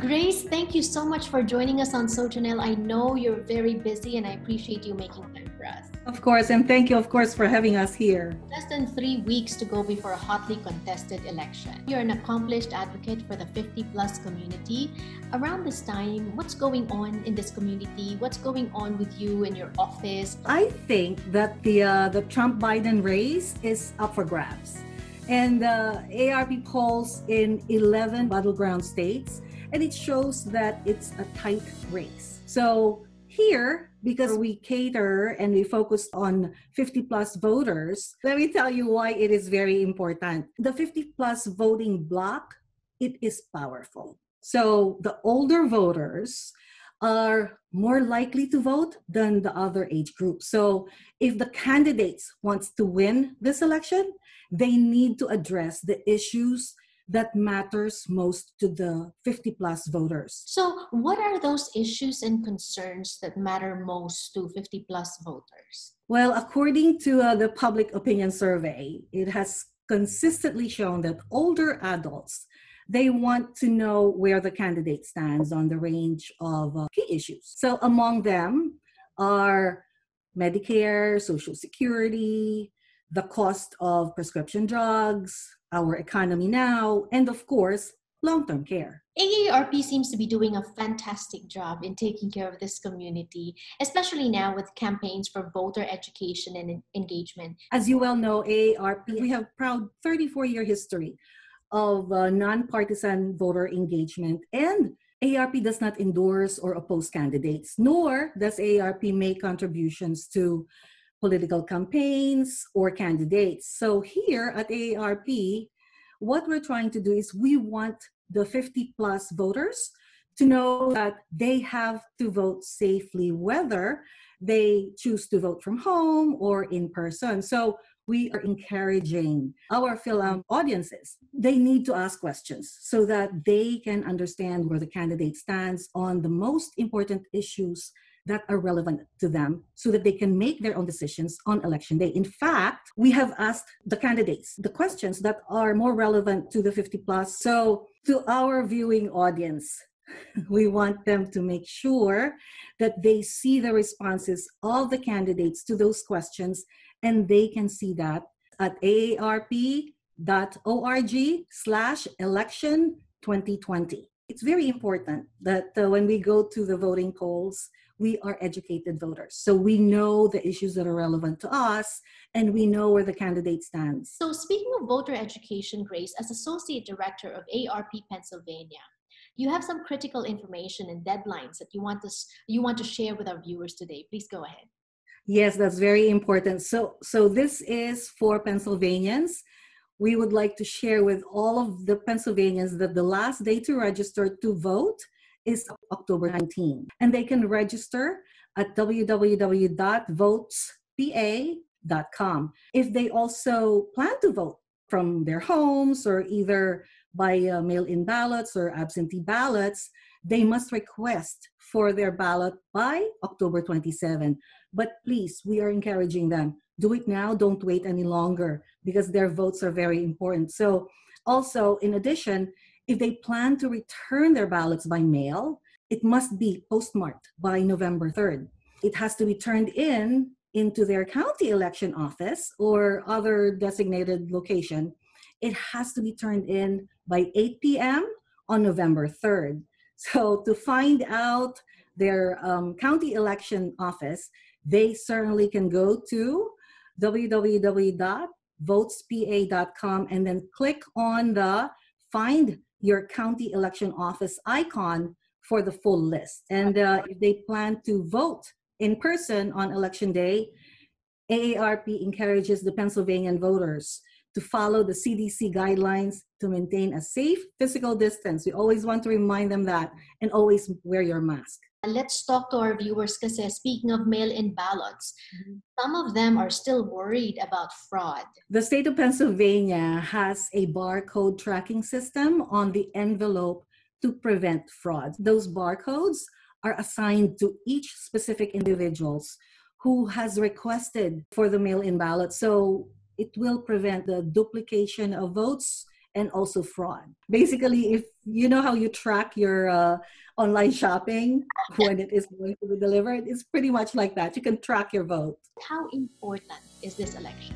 Grace, thank you so much for joining us on Jannelle. I know you're very busy and I appreciate you making time for us. Of course, and thank you, of course, for having us here. Less than 3 weeks to go before a hotly contested election. You're an accomplished advocate for the 50-plus community. Around this time, what's going on in this community? What's going on with you in your office? I think that the Trump-Biden race is up for grabs. And AARP polls in 11 battleground states, and it shows that it's a tight race. So here, because we cater and we focus on 50-plus voters, let me tell you why it is very important. The 50-plus voting bloc, it is powerful. So the older voters are more likely to vote than the other age groups. So if the candidates wants to win this election, they need to address the issues that matters most to the 50-plus voters. So what are those issues and concerns that matter most to 50-plus voters? Well, according to the public opinion survey, it has consistently shown that older adults, they want to know where the candidate stands on the range of key issues. So among them are Medicare, Social Security, the cost of prescription drugs, our economy now, and of course, long-term care. AARP seems to be doing a fantastic job in taking care of this community, especially now with campaigns for voter education and engagement. As you well know, AARP, we have proud 34-year history of nonpartisan voter engagement, and AARP does not endorse or oppose candidates, nor does AARP make contributions to political campaigns or candidates. So here at AARP, what we're trying to do is we want the 50-plus voters to know that they have to vote safely, whether they choose to vote from home or in person. So we are encouraging our film audiences. They need to ask questions so that they can understand where the candidate stands on the most important issues that are relevant to them so that they can make their own decisions on election day. In fact, we have asked the candidates the questions that are more relevant to the 50-plus. So to our viewing audience, we want them to make sure that they see the responses of the candidates to those questions, and they can see that at aarp.org/election2020. It's very important that when we go to the voting polls, we are educated voters. So we know the issues that are relevant to us, and we know where the candidate stands. So speaking of voter education, Grace, as Associate Director of AARP Pennsylvania, you have some critical information and deadlines that you want to share with our viewers today. Please go ahead. Yes, that's very important. So this is for Pennsylvanians. We would like to share with all of the Pennsylvanians that the last day to register to vote is October 19. And they can register at www.votespa.com. If they also plan to vote from their homes or either by mail-in ballots or absentee ballots, they must request for their ballot by October 27. But please, we are encouraging them. Do it now, don't wait any longer, because their votes are very important. So also, in addition, if they plan to return their ballots by mail, it must be postmarked by November 3rd. It has to be turned into their county election office or other designated location. It has to be turned in by 8 p.m. on November 3rd. So to find out their county election office, they certainly can go to www.votespa.com and then click on the Find Your County Election Office icon for the full list. And if they plan to vote in person on election day, AARP encourages the Pennsylvanian voters to follow the CDC guidelines to maintain a safe physical distance. We always want to remind them that, and always wear your mask. Let's talk to our viewers kasi speaking of mail-in ballots, some of them are still worried about fraud. The state of Pennsylvania has a barcode tracking system on the envelope to prevent fraud. Those barcodes are assigned to each specific individuals who has requested for the mail-in ballot. So it will prevent the duplication of votes and also fraud. Basically, if you know how you track your online shopping when it is going to be delivered, it's pretty much like that. You can track your vote. How important is this election?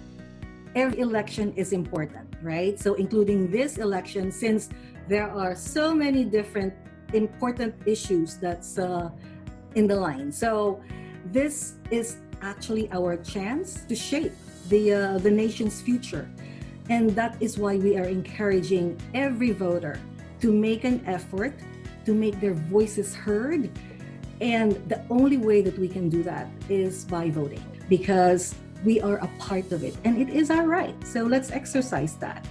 Every election is important, right? So including this election, since there are so many different important issues that's in the line. So this is actually our chance to shape the nation's future. And that is why we are encouraging every voter to make an effort to make their voices heard. And the only way that we can do that is by voting, because we are a part of it and it is our right. So let's exercise that.